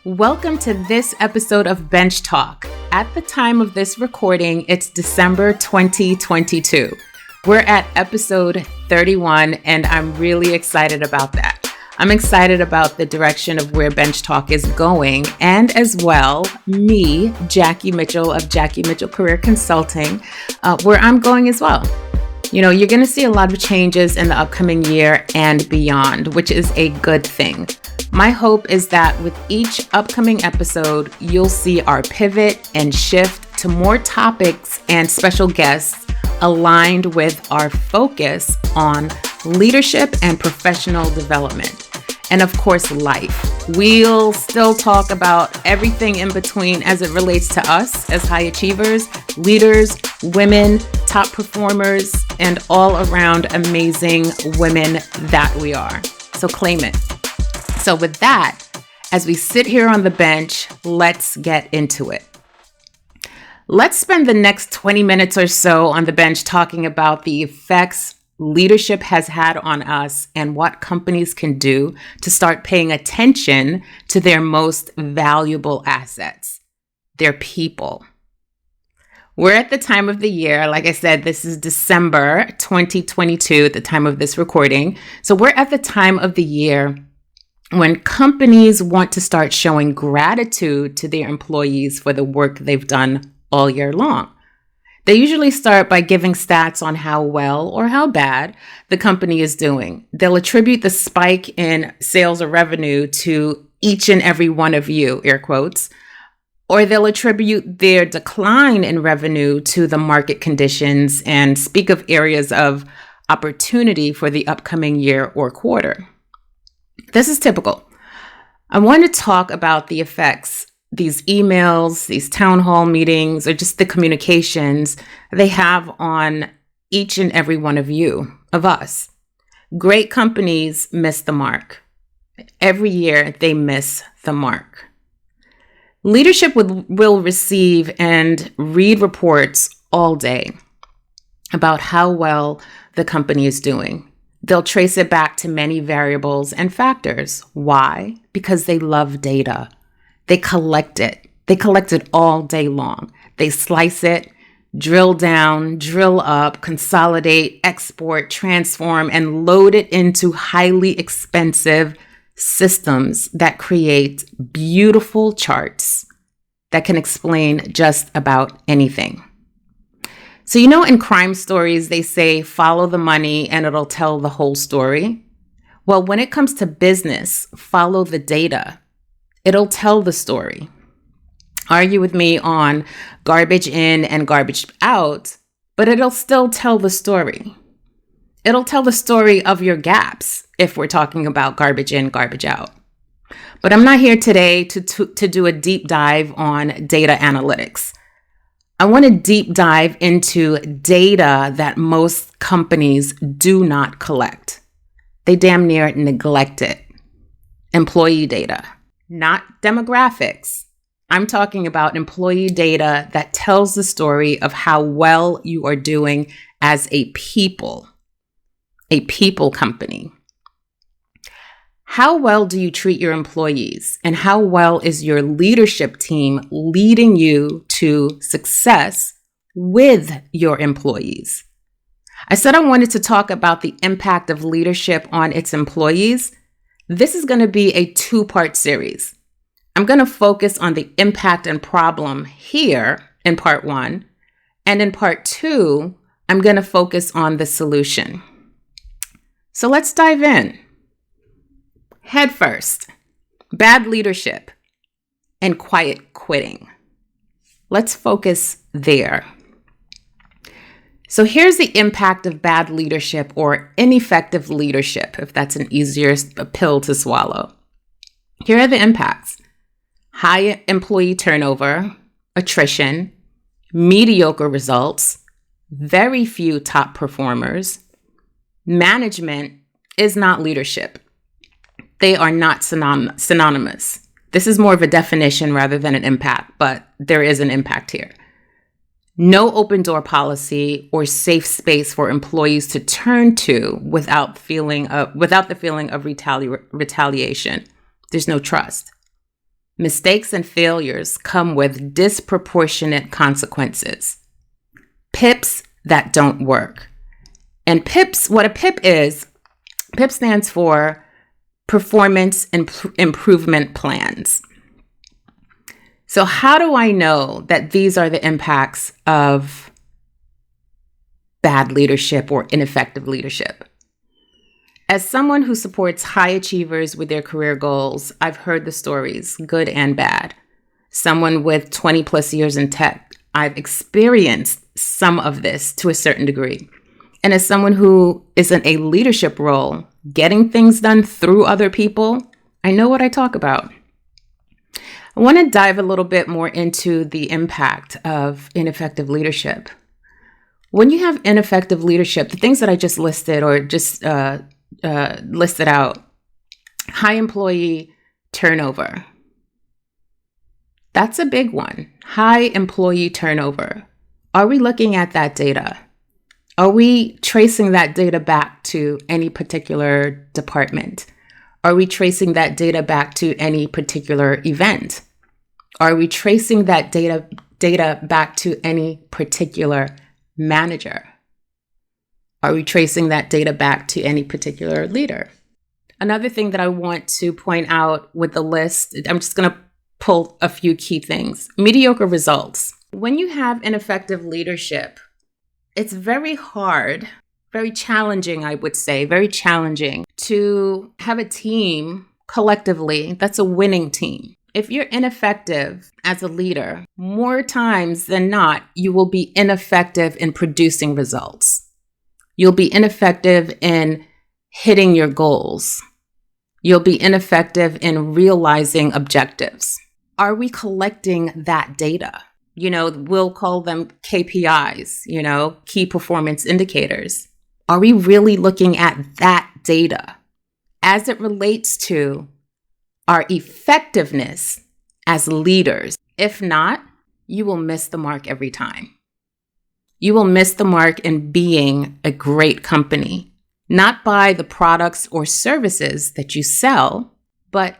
Welcome to this episode of BenchTalk. At the time of this recording, it's December 2022. We're at episode 31, and I'm really excited about that. I'm excited about the direction of where BenchTalk is going, and as well, me, Jackie Mitchell of Jackie Mitchell Career Consulting, where I'm going as well. You know, you're going to see a lot of changes in the upcoming year and beyond, which is a good thing. My hope is that with each upcoming episode, you'll see our pivot and shift to more topics and special guests aligned with our focus on leadership and professional development. And of course, life. We'll still talk about everything in between as it relates to us as high achievers, leaders, women, top performers, and all around amazing women that we are. So claim it. So with that, as we sit here on the bench, let's get into it. Let's spend the next 20 minutes or so on the bench talking about the effects leadership has had on us and what companies can do to start paying attention to their most valuable assets, their people. We're at the time of the year, like I said, this is December 2022 at the time of this recording. So we're at the time of the year when companies want to start showing gratitude to their employees for the work they've done all year long. They usually start by giving stats on how well or how bad the company is doing. They'll attribute the spike in sales or revenue to each and every one of you, air quotes, or they'll attribute their decline in revenue to the market conditions and speak of areas of opportunity for the upcoming year or quarter. This is typical. I want to talk about the effects these emails, these town hall meetings, or just the communications they have on each and every one of you, of us. Great companies miss the mark. Every year they miss the mark. Leadership will receive and read reports all day about how well the company is doing. They'll trace it back to many variables and factors. Why? Because they love data. They collect it. They collect it all day long. They slice it, drill down, drill up, consolidate, export, transform, and load it into highly expensive systems that create beautiful charts that can explain just about anything. So, you know, in crime stories, they say, follow the money and it'll tell the whole story. Well, when it comes to business, follow the data. It'll tell the story. Argue with me on garbage in and garbage out, but it'll still tell the story. It'll tell the story of your gaps if we're talking about garbage in, garbage out. But I'm not here today to do a deep dive on data analytics. I want to deep dive into data that most companies do not collect. They damn near neglect it. Employee data, not demographics. I'm talking about employee data that tells the story of how well you are doing as a people company. How well do you treat your employees, and how well is your leadership team leading you to success with your employees? I said I wanted to talk about the impact of leadership on its employees. This is going to be a two-part series. I'm going to focus on the impact and problem here in part one, and in part two, I'm going to focus on the solution. So let's dive in. Head first, bad leadership and quiet quitting. Let's focus there. So here's the impact of bad leadership or ineffective leadership, if that's an easier pill to swallow. Here are the impacts: high employee turnover, attrition, mediocre results, very few top performers. Management is not leadership. They are not synonymous. This is more of a definition rather than an impact, but there is an impact here. No open door policy or safe space for employees to turn to without the feeling of retaliation. There's no trust. Mistakes and failures come with disproportionate consequences. PIPs that don't work. And PIPs, what a PIP is, PIP stands for Performance Improvement Plans. So how do I know that these are the impacts of bad leadership or ineffective leadership? As someone who supports high achievers with their career goals, I've heard the stories, good and bad. Someone with 20 plus years in tech, I've experienced some of this to a certain degree. And as someone who is in a leadership role, getting things done through other people, I know what I talk about. I want to dive a little bit more into the impact of ineffective leadership. When you have ineffective leadership, the things that I just listed or just listed out, high employee turnover. That's a big one. High employee turnover. Are we looking at that data? Are we tracing that data back to any particular department? Are we tracing that data back to any particular event? Are we tracing that data back to any particular manager? Are we tracing that data back to any particular leader? Another thing that I want to point out with the list, I'm just going to pull a few key things. Mediocre results. When you have ineffective leadership, it's very hard, very challenging, I would say, very challenging to have a team collectively that's a winning team. If you're ineffective as a leader, more times than not, you will be ineffective in producing results. You'll be ineffective in hitting your goals. You'll be ineffective in realizing objectives. Are we collecting that data? We'll call them KPIs, key performance indicators. Are we really looking at that data as it relates to our effectiveness as leaders? If not, you will miss the mark every time. You will miss the mark in being a great company, not by the products or services that you sell, but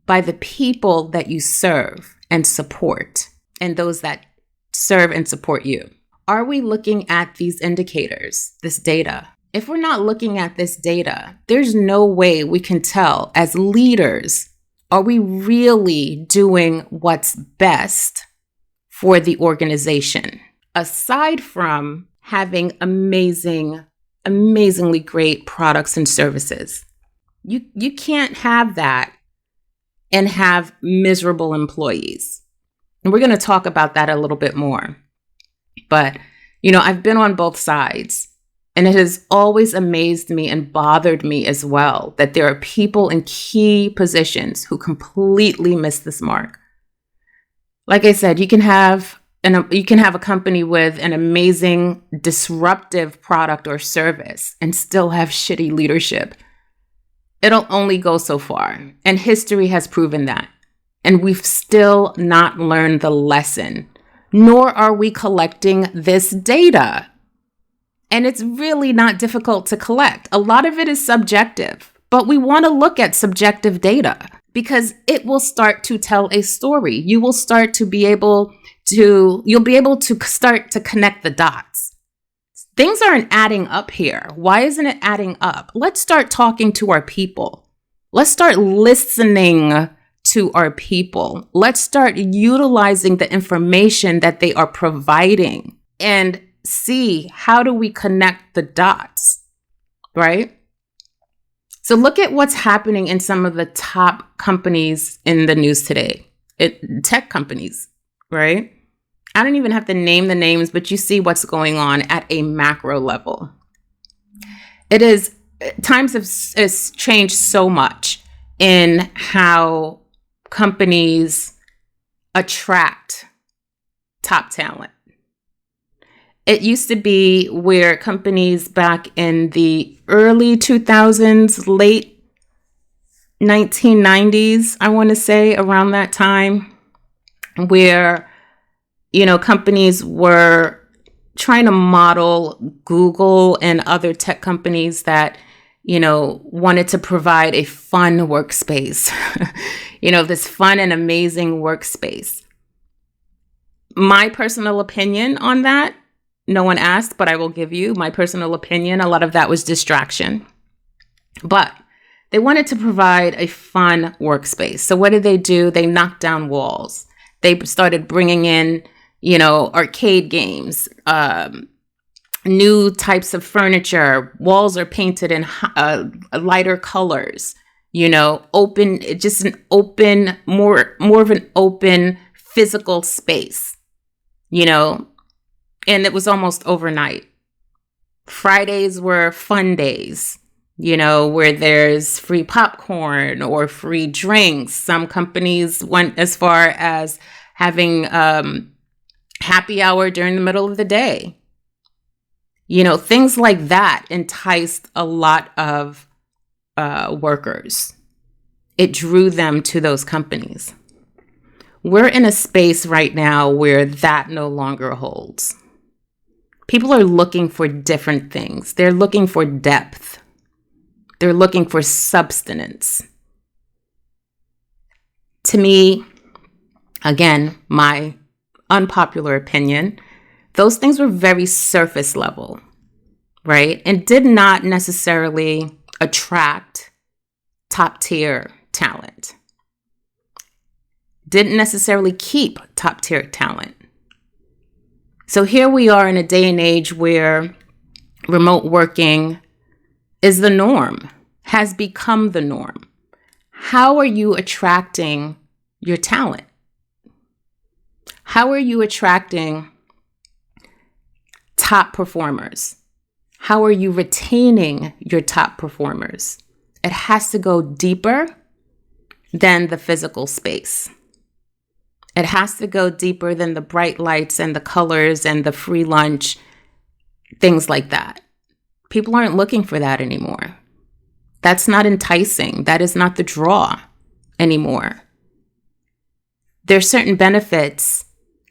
by the people that you serve and support, and those that serve and support you. Are we looking at these indicators, this data? If we're not looking at this data, there's no way we can tell as leaders, are we really doing what's best for the organization? Aside from having amazingly great products and services, you can't have that and have miserable employees. And we're going to talk about that a little bit more. But, I've been on both sides, and it has always amazed me and bothered me as well that there are people in key positions who completely miss this mark. Like I said, you can have a company with an amazing disruptive product or service and still have shitty leadership. It'll only go so far. And history has proven that. And we've still not learned the lesson, nor are we collecting this data. And it's really not difficult to collect. A lot of it is subjective, but we want to look at subjective data because it will start to tell a story. You'll be able to start to connect the dots. Things aren't adding up here. Why isn't it adding up? Let's start talking to our people. Let's start listening to our people. Let's start utilizing the information that they are providing and see how do we connect the dots, right? So look at what's happening in some of the top companies in the news today. Tech companies, right? I don't even have to name the names, but you see what's going on at a macro level. Times have changed so much in how companies attract top talent. It used to be where companies back in the early 2000s, late 1990s, I want to say around that time, where, companies were trying to model Google and other tech companies that, wanted to provide a fun workspace, this fun and amazing workspace. My personal opinion on that, no one asked, but I will give you my personal opinion. A lot of that was distraction. But they wanted to provide a fun workspace. So what did they do? They knocked down walls. They started bringing in, arcade games, new types of furniture. Walls are painted in lighter colors, open, just an open, more of an open physical space, and it was almost overnight. Fridays were fun days, where there's free popcorn or free drinks. Some companies went as far as having happy hour during the middle of the day. Things like that enticed a lot of workers. It drew them to those companies. We're in a space right now where that no longer holds. People are looking for different things. They're looking for depth. They're looking for substance. To me, again, my unpopular opinion, those things were very surface level, right? And did not necessarily attract top tier talent. Didn't necessarily keep top tier talent. So here we are in a day and age where remote working is the norm, has become the norm. How are you attracting your talent? How are you attracting top performers? How are you retaining your top performers? It has to go deeper than the physical space. It has to go deeper than the bright lights and the colors and the free lunch, things like that. People aren't looking for that anymore. That's not enticing. That is not the draw anymore. There's certain benefits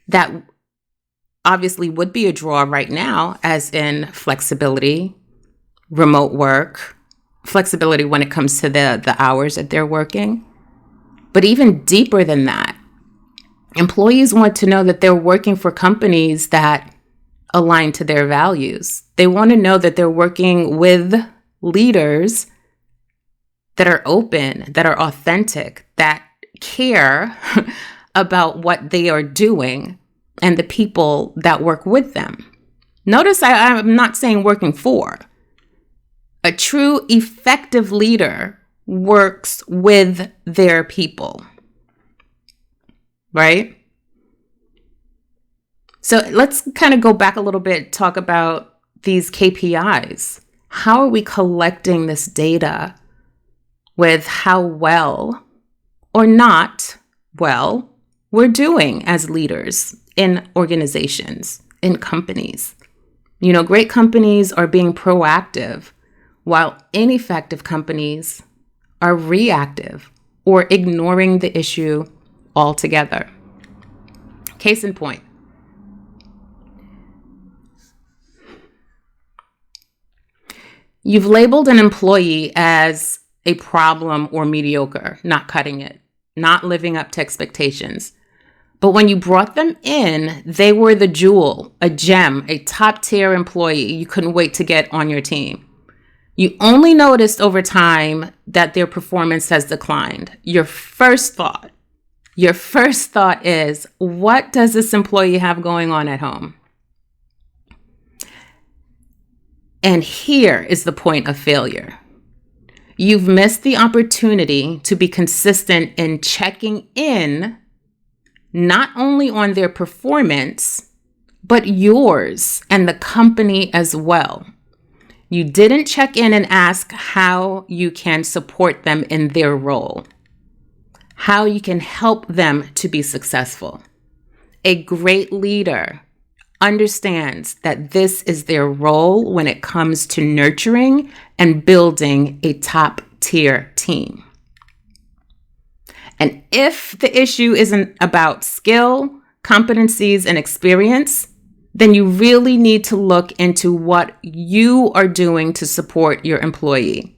that obviously would be a draw right now, as in flexibility, remote work, flexibility when it comes to the hours that they're working. But even deeper than that, employees want to know that they're working for companies that align to their values. They want to know that they're working with leaders that are open, that are authentic, that care about what they are doing and the people that work with them. Notice I'm not saying working for. A true effective leader works with their people, right? So let's kind of go back a little bit, talk about these KPIs. How are we collecting this data with how well or not well we're doing as leaders in organizations, in companies? Great companies are being proactive, while ineffective companies are reactive or ignoring the issue altogether. Case in point. You've labeled an employee as a problem or mediocre, not cutting it, not living up to expectations. But when you brought them in, they were the jewel, a gem, a top tier employee you couldn't wait to get on your team. You only noticed over time that their performance has declined. Your first thought is, what does this employee have going on at home? And here is the point of failure. You've missed the opportunity to be consistent in checking in, not only on their performance, but yours and the company as well. You didn't check in and ask how you can support them in their role, how you can help them to be successful. A great leader understands that this is their role when it comes to nurturing and building a top-tier team. And if the issue isn't about skill, competencies, and experience, then you really need to look into what you are doing to support your employee.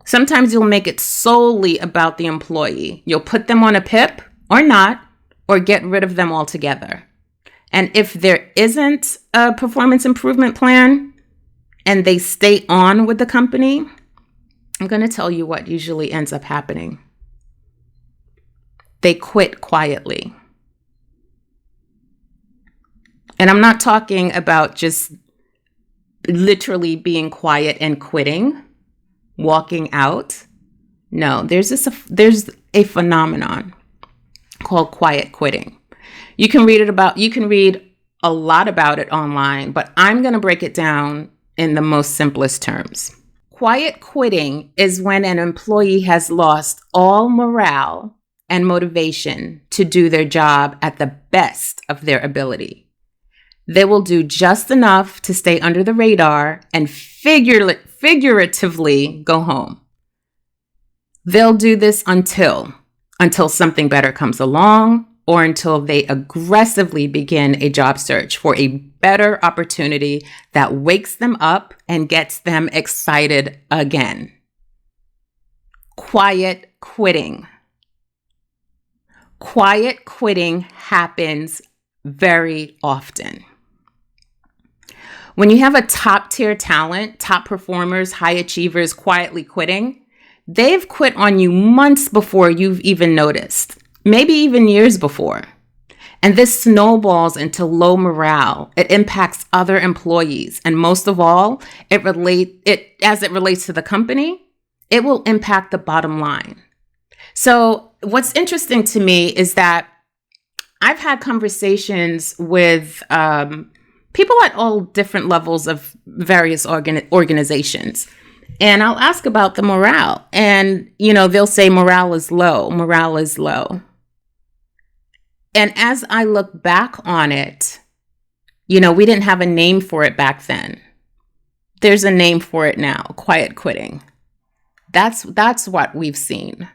Sometimes you'll make it solely about the employee. You'll put them on a PIP or not, or get rid of them altogether. And if there isn't a performance improvement plan and they stay on with the company, I'm going to tell you what usually ends up happening. They quit quietly. And I'm not talking about just literally being quiet and quitting, walking out. No, there's a phenomenon called quiet quitting. You can read a lot about it online, but I'm going to break it down in the most simplest terms. Quiet quitting is when an employee has lost all morale and motivation to do their job at the best of their ability. They will do just enough to stay under the radar and figuratively go home. They'll do this until something better comes along, or until they aggressively begin a job search for a better opportunity that wakes them up and gets them excited again. Quiet quitting. Quiet quitting happens very often. When you have a top-tier talent, top performers, high achievers quietly quitting, they've quit on you months before you've even noticed. Maybe even years before. And this snowballs into low morale. It impacts other employees. And most of all, as it relates to the company, it will impact the bottom line. So what's interesting to me is that I've had conversations with people at all different levels of various organizations. And I'll ask about the morale. And, they'll say morale is low. Morale is low. And as I look back on it, we didn't have a name for it back then. There's a name for it now, quiet quitting. That's what we've seen.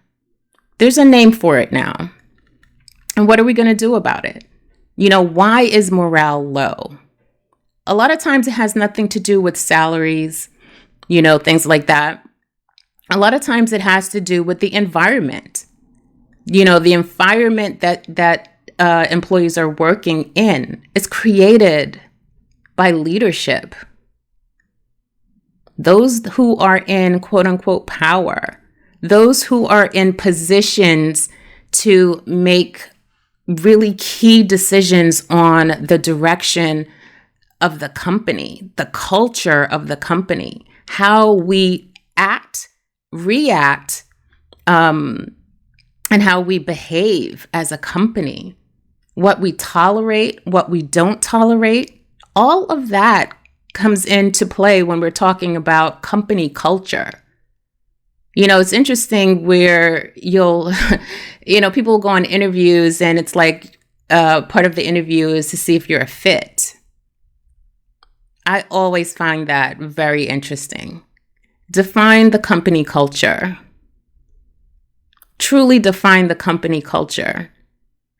There's a name for it now. And what are we going to do about it? Why is morale low? A lot of times it has nothing to do with salaries, things like that. A lot of times it has to do with the environment. The environment that employees are working in is created by leadership. Those who are in quote unquote power, those who are in positions to make really key decisions on the direction of the company, the culture of the company, how we act, react, and how we behave as a company, what we tolerate, what we don't tolerate, all of that comes into play when we're talking about company culture. It's interesting where you'll, people go on interviews and it's like part of the interview is to see if you're a fit. I always find that very interesting. Define the company culture. Truly define the company culture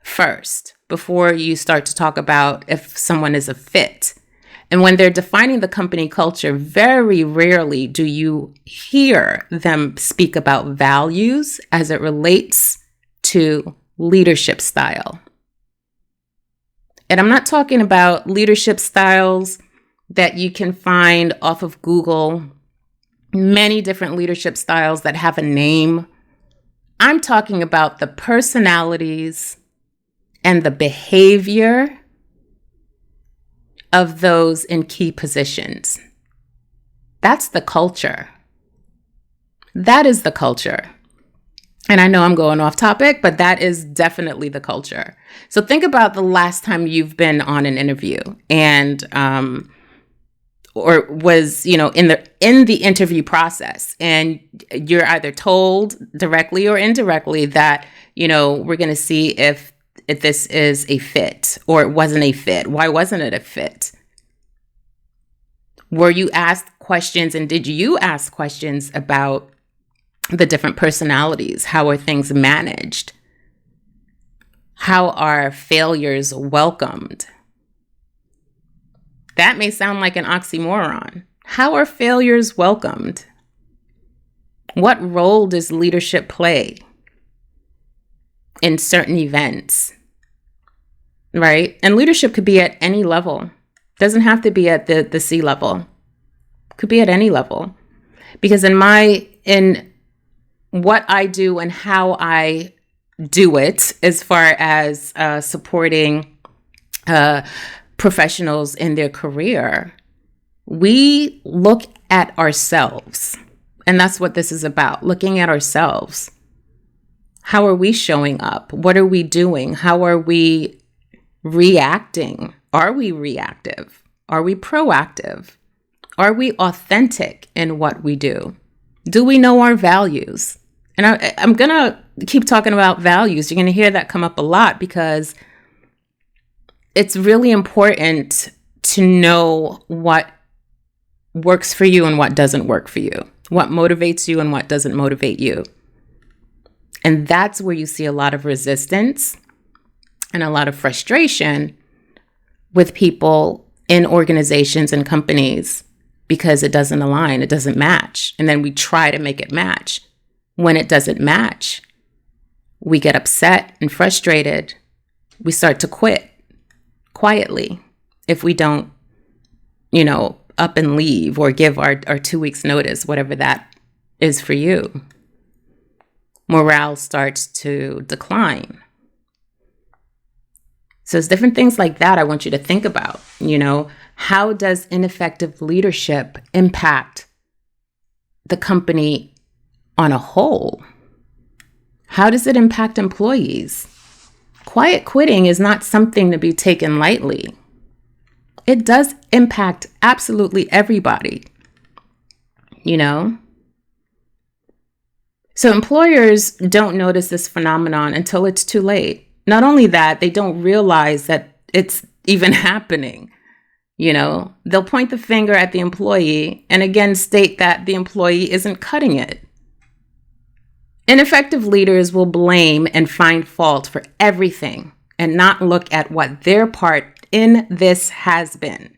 first before you start to talk about if someone is a fit. And when they're defining the company culture, very rarely do you hear them speak about values as it relates to leadership style. And I'm not talking about leadership styles that you can find off of Google, many different leadership styles that have a name. I'm talking about the personalities and the behavior of those in key positions. That's the culture. That is the culture. And I know I'm going off topic, but that is definitely the culture. So think about the last time you've been on an interview and or was, in the interview process, and you're either told directly or indirectly that, we're going to see if this is a fit or it wasn't a fit. Why wasn't it a fit? Were you asked questions, and did you ask questions about the different personalities? How are things managed? How are failures welcomed? That may sound like an oxymoron. How are failures welcomed? What role does leadership play in certain events, right? And leadership could be at any level. Doesn't have to be at the C level. Could be at any level. Because in what I do and how I do it, as far as supporting professionals in their career, we look at ourselves. And that's what this is about, looking at ourselves. How are we showing up? What are we doing? How are we reacting? Are we reactive? Are we proactive? Are we authentic in what we do? Do we know our values? And I'm going to keep talking about values. You're going to hear that come up a lot because it's really important to know what works for you and what doesn't work for you, what motivates you and what doesn't motivate you. And that's where you see a lot of resistance and a lot of frustration with people in organizations and companies because it doesn't align, it doesn't match. And then we try to make it match. When it doesn't match, we get upset and frustrated. We start to quit quietly if we don't, up and leave or give our 2 weeks notice, whatever that is for you. Morale starts to decline. So it's different things like that I want you to think about. How does ineffective leadership impact the company on a whole? How does it impact employees? Quiet quitting is not something to be taken lightly. It does impact absolutely everybody, So employers don't notice this phenomenon until it's too late. Not only that, they don't realize that it's even happening. They'll point the finger at the employee and again state that the employee isn't cutting it. Ineffective leaders will blame and find fault for everything and not look at what their part in this has been.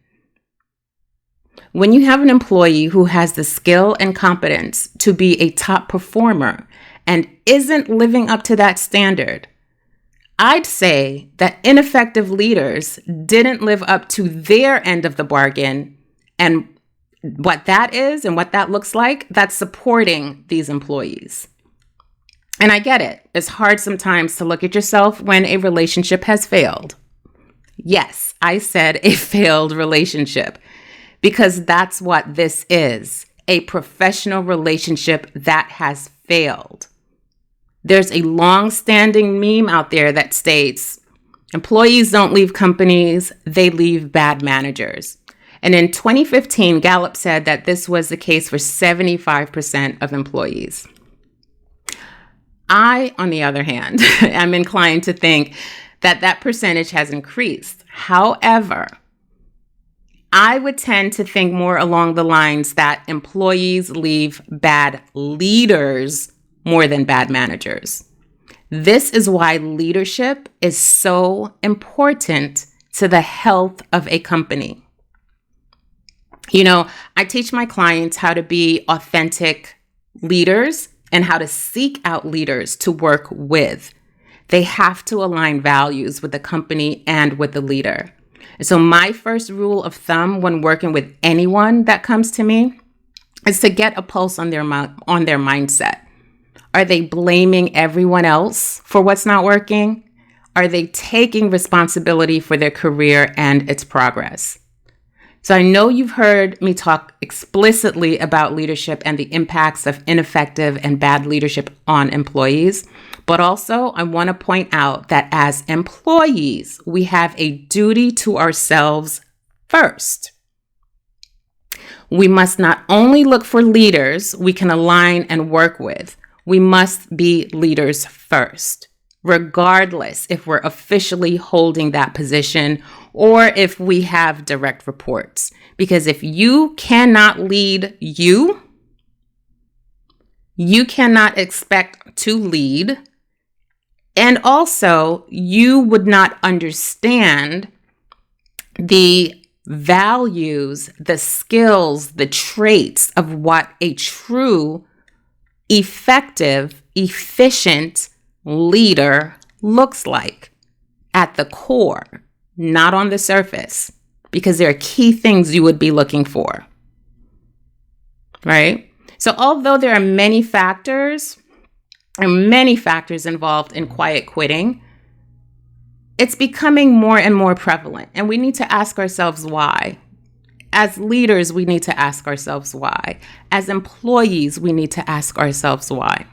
When you have an employee who has the skill and competence to be a top performer and isn't living up to that standard, I'd say that ineffective leaders didn't live up to their end of the bargain. And what that is and what that looks like, that's supporting these employees. And I get it. It's hard sometimes to look at yourself when a relationship has failed. Yes, I said a failed relationship because that's what this is, a professional relationship that has failed. There's a long-standing meme out there that states, employees don't leave companies, they leave bad managers. And in 2015, Gallup said that this was the case for 75% of employees. I, on the other hand, am inclined to think that percentage has increased. However, I would tend to think more along the lines that employees leave bad leaders more than bad managers. This is why leadership is so important to the health of a company. I teach my clients how to be authentic leaders and how to seek out leaders to work with. They have to align values with the company and with the leader. So my first rule of thumb when working with anyone that comes to me is to get a pulse on their mindset. Are they blaming everyone else for what's not working? Are they taking responsibility for their career and its progress? So I know you've heard me talk explicitly about leadership and the impacts of ineffective and bad leadership on employees. But also, I want to point out that as employees, we have a duty to ourselves first. We must not only look for leaders we can align and work with, we must be leaders first, regardless if we're officially holding that position or if we have direct reports. Because if you cannot lead you cannot expect to lead. And also, you would not understand the values, the skills, the traits of what a true effective, efficient leader looks like at the core, not on the surface, because there are key things you would be looking for, right? So although there are many factors involved in quiet quitting, it's becoming more and more prevalent, and we need to ask ourselves why. As leaders, we need to ask ourselves why. As employees, we need to ask ourselves why.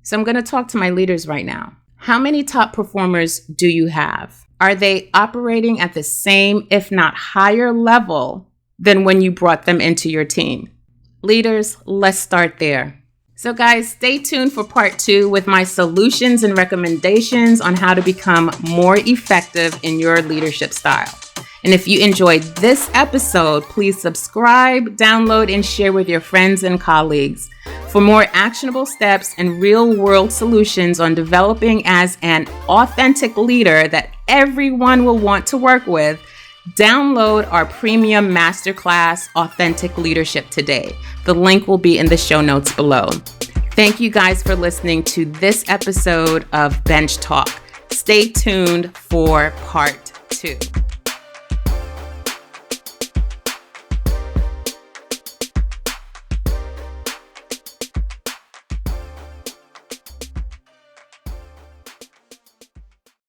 So I'm going to talk to my leaders right now. How many top performers do you have? Are they operating at the same, if not higher level than when you brought them into your team? Leaders, let's start there. So guys, stay tuned for part 2 with my solutions and recommendations on how to become more effective in your leadership style. And if you enjoyed this episode, please subscribe, download, and share with your friends and colleagues. For more actionable steps and real-world solutions on developing as an authentic leader that everyone will want to work with, download our premium masterclass, Authentic Leadership, today. The link will be in the show notes below. Thank you guys for listening to this episode of Bench Talk. Stay tuned for part 2.